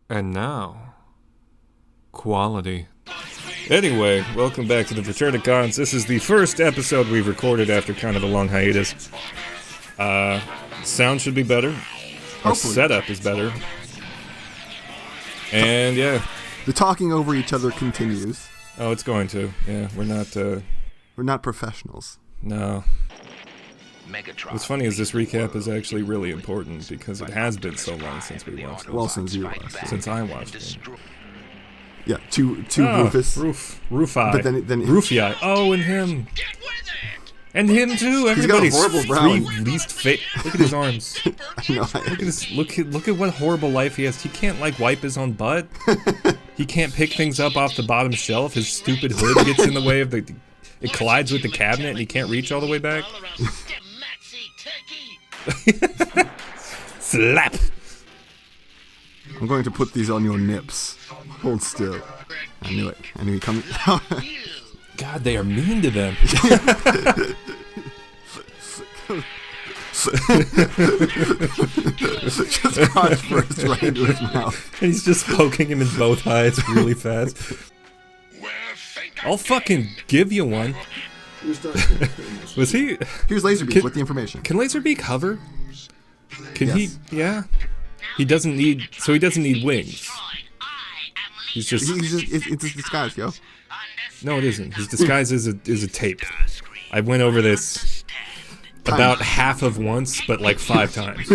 And now, quality. Anyway, welcome back to the Fraternacons. This is the first episode we've recorded after kind of a long hiatus. Sound should be better. Our setup is better. And yeah. The talking over each other continues. Oh, it's going to. Yeah, we're not professionals. No. What's funny is this recap is actually really important because it has been so long since we watched it. Well, since you watched it. Since I watched it. Yeah, two Rufus. Rufai. But then Rufii. Oh, and him. And him too. Everybody's least fit. Look at his arms. Look at this. Look at what horrible life he has. He can't wipe his own butt. He can't pick things up off the bottom shelf. His stupid hood gets in the way of the. It collides with the cabinet and he can't reach all the way back. Slap. I'm going to put these on your nips. Hold still. I knew it. I knew he'd come. God, they are mean to them. Just crotch first right into his mouth. And he's just poking him in both eyes really fast. I'll fucking give you one. Was he? Here's Laserbeak with the information. Can Laserbeak hover? Can yes. he? Yeah. He doesn't need. So he doesn't need wings. He's just. It's his disguise, yo. No, it isn't. His disguise is a tape. I went over this about half of once, but like 5 times.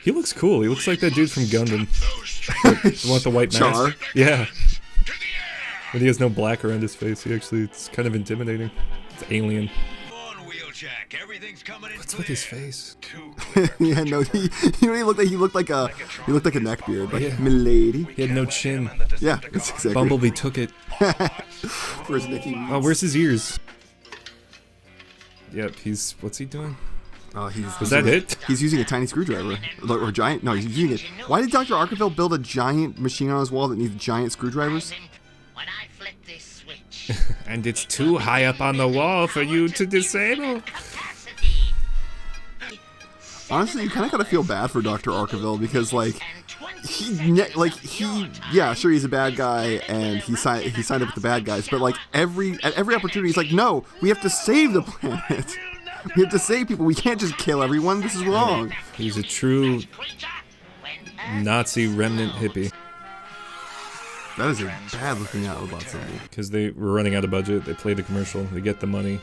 He looks cool. He looks like that dude from Gundam. The one with the white mask. Char? Yeah. But he has no black around his face. It's kind of intimidating. It's alien. What's with his face? Yeah, no, he looked like a neckbeard, like yeah. Milady. He had no chin. Yeah, that's exactly. Bumblebee took it. Where's Nicky? Oh, where's his ears? Yep, what's he doing? Was that it? He's using a tiny screwdriver. Or giant. No, he's using it. Why did Dr. Arkeville build a giant machine on his wall that needs giant screwdrivers? And it's too high up on the wall for you to disable. Honestly, you kind of gotta feel bad for Dr. Arkeville because, yeah, sure, he's a bad guy and he signed up with the bad guys, but at every opportunity, he's like, no, we have to save the planet. We have to save people. We can't just kill everyone. This is wrong. He's a true Nazi remnant hippie. That is a bad-looking Autobot symbol. Because they were running out of budget, they play the commercial, they get the money,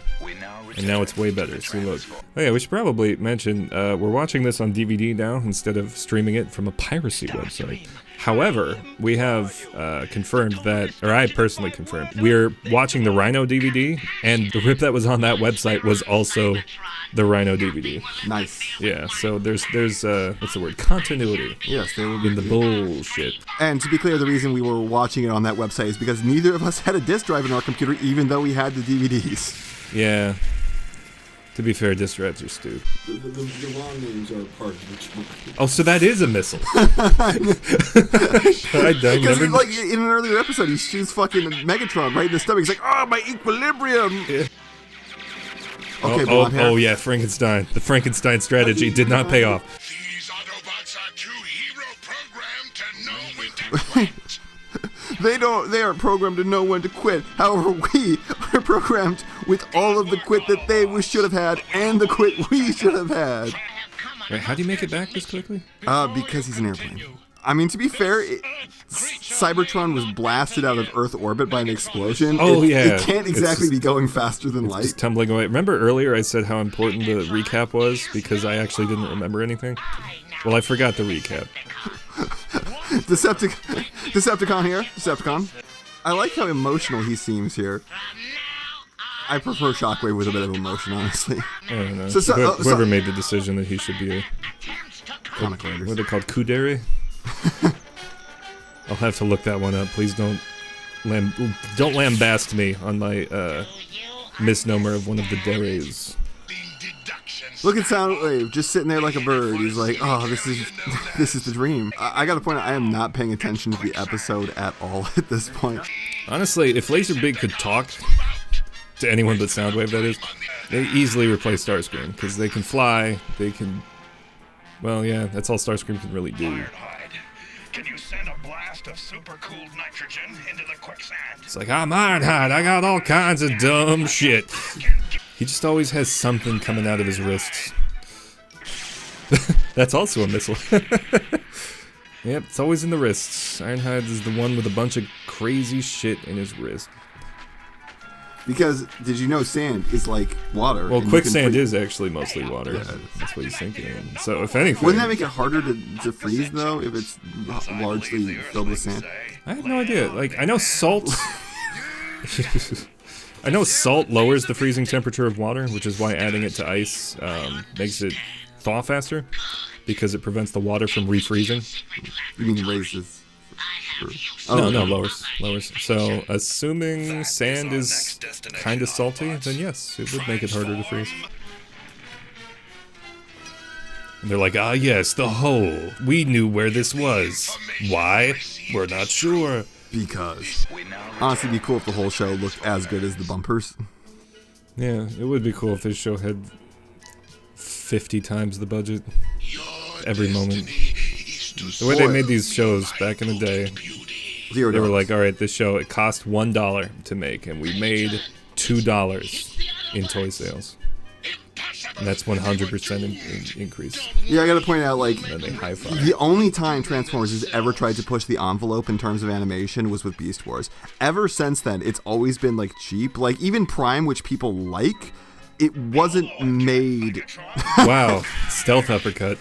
and now it's way better. See, look. Oh yeah, we should probably mention, we're watching this on DVD now instead of streaming it from a piracy website. However, we have confirmed that, or I personally confirmed, we're watching the Rhino DVD, and the rip that was on that website was also the Rhino DVD. Nice. Yeah, so there's what's the word? Continuity. Yes, there will be in the bullshit. And to be clear, the reason we were watching it on that website is because neither of us had a disk drive in our computer, even though we had the DVDs. Yeah. To be fair, disk drives are stupid. The wrong names are part of the chunk. Oh, so that is a missile. Because in an earlier episode, he shoots fucking Megatron right in the stomach. He's like, oh, my equilibrium! Yeah. Okay, oh yeah, Frankenstein. The Frankenstein strategy did not pay off. These Autobots are too hero-programmed to know when to quit. They aren't programmed to know when to quit. However, we are programmed with all of the quit that they should have had and the quit we should have had. Wait, how do you make it back this quickly? Because he's an airplane. I mean, to be fair, Cybertron was blasted out of Earth orbit by an explosion. Oh, yeah. It can't exactly be going faster than light. Just tumbling away. Remember earlier I said how important the recap was because I actually didn't remember anything? Well, I forgot the recap. Decepticon here. Decepticon. I like how emotional he seems here. I prefer Shockwave with a bit of emotion, honestly. I don't know. Whoever made the decision that he should be a... Comic writers. What are they called? Kudere? I'll have to look that one up. Please don't lambast me on my misnomer of one of the deres. Look at Soundwave, just sitting there like a bird. He's like, oh, this is the dream. I gotta point out, I am not paying attention to the episode at all at this point. Honestly, if Laserbeak could talk to anyone but Soundwave, that is, they easily replace Starscream, because they can fly, they can... Well, yeah, that's all Starscream can really do. Can you send a blast of super-cooled nitrogen into the quicksand? It's like, I'm Ironhide, I got all kinds of dumb shit. He just always has something coming out of his wrists. That's also a missile. Yep, it's always in the wrists. Ironhide is the one with a bunch of crazy shit in his wrist. Because, did you know sand is like water? Well, quicksand is actually mostly water. Yeah, that's what he's thinking. So, if anything... Wouldn't that make it harder to freeze, though, if it's largely filled with sand? I have no idea. Like, I know salt... I know salt lowers the freezing temperature of water, which is why adding it to ice makes it thaw faster, because it prevents the water from refreezing. You mean raises? No, lowers. So, assuming sand is kind of salty, then yes, it would make it harder to freeze. And they're like, ah yes, the hole. We knew where this was. Why? We're not sure. Because. Honestly, it'd be cool if the whole show looked as good as the bumpers. Yeah, it would be cool if this show had 50 times the budget. Every moment. The way they made these shows back in the day, they were like, alright, this show, it cost $1 to make, and we made $2 in toy sales. And that's 100% increase. Yeah, I gotta point out, like, they high-five. the only time Transformers has ever tried to push the envelope in terms of animation was with Beast Wars. Ever since then, it's always been, like, cheap. Like, even Prime, which people like, it wasn't made... Wow, stealth uppercut.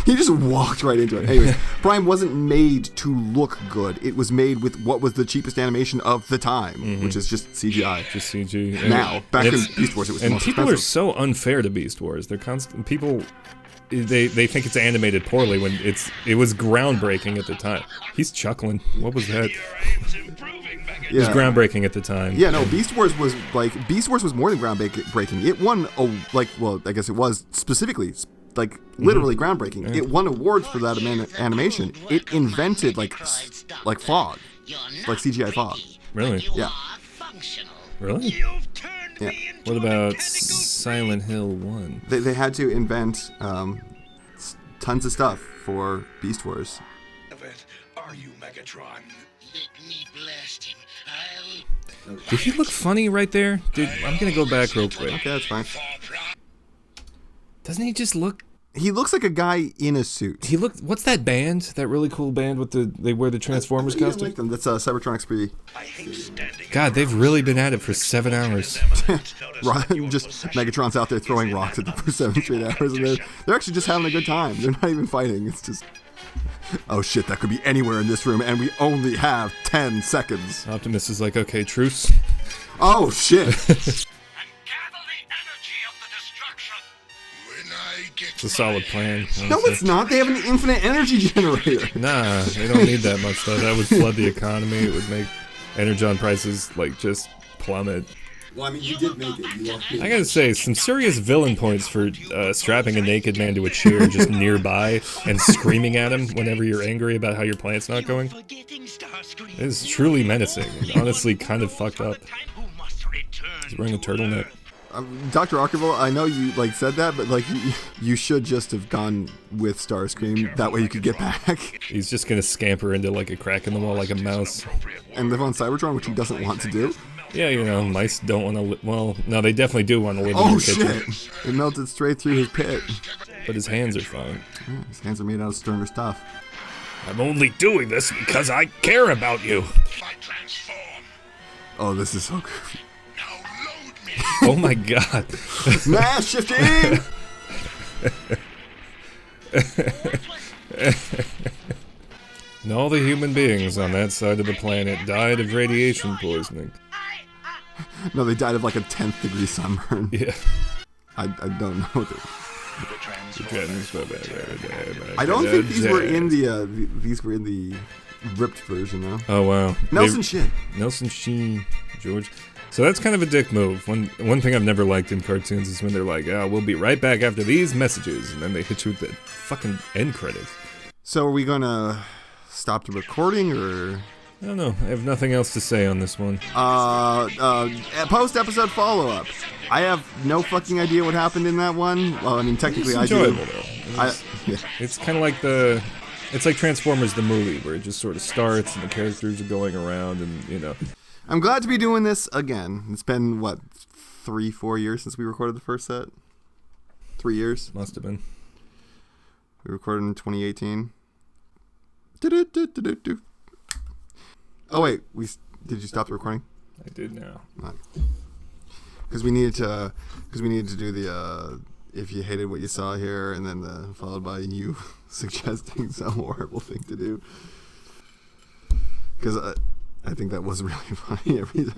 He just walked right into it. Anyways, Prime wasn't made to look good. It was made with what was the cheapest animation of the time, which is just CGI. Just CG. Now, back in Beast Wars, it was the most people expensive. are so unfair to Beast Wars. They're constant. People, they think it's animated poorly when it was groundbreaking at the time. He's chuckling. What was that? It was groundbreaking at the time. Yeah, no, Beast Wars was more than groundbreaking. It won, I guess it was specifically, like, literally groundbreaking. Yeah. It won awards for that animation. It invented, like fog. Like CGI fog. Really? Yeah. Really? Yeah. What about Silent Hill 1? They had to invent tons of stuff for Beast Wars. Are you Megatron? Let me blast him. Did he look funny right there? I'm gonna go back real quick. Okay, that's fine. Doesn't he just look... He looks like a guy in a suit. What's that band? That really cool band with they wear the Transformers costume? Like them. That's Cybertronics 3. God, they've really been at it for 7 hours. Just Megatron's out there throwing rocks at them for 7 straight hours, and they're actually just having a good time. They're not even fighting. It's just... Oh shit, that could be anywhere in this room, and we only have 10 seconds. Optimus is like, okay, truce. Oh shit. It's a solid plan. Honestly. No, it's not. They have an infinite energy generator. Nah, they don't need that much, though. That would flood the economy. It would make energon prices, like, just plummet. Well, I mean, you did make it. I gotta say, some serious villain points for strapping a naked man to a chair just nearby and screaming at him whenever you're angry about how your planet's not going. It is truly menacing and honestly kind of fucked up. He's wearing a turtleneck. Dr. Archival, I know you said that, but you should just have gone with Starscream. That way you could get back. He's just gonna scamper into like a crack in the wall like a mouse. And live on Cybertron, which he doesn't want to do. Yeah, you know, mice don't want to live. Well, no, they definitely do want to live in your kitchen. Shit! It melted straight through his pit. But his hands are fine. Yeah, his hands are made out of sterner stuff. I'm only doing this because I care about you. Oh, this is so goofy. Oh my god. Mass shifting! And all the human beings on that side of the planet died of radiation poisoning. No, they died of like a 10th degree sunburn. Yeah. I don't know what I don't think these were in the ripped version, though. Oh wow. Nelson Sheen, George. So that's kind of a dick move. One thing I've never liked in cartoons is when they're like, oh, we'll be right back after these messages, and then they hit you with the fucking end credits. So are we gonna stop the recording, or? I don't know. I have nothing else to say on this one. Post-episode follow-up. I have no fucking idea what happened in that one. Well, I mean, technically I do. It's enjoyable, though. It's kind of like the It's like Transformers the movie, where it just sort of starts and the characters are going around and, you know. I'm glad to be doing this again. It's been, 3-4 years since we recorded the first set? 3 years? Must have been. We recorded in 2018. Oh, wait. Did you stop the recording? I did now. Because we needed to do the if you hated what you saw here, and then followed by you suggesting some horrible thing to do. Because I think that was really funny every time.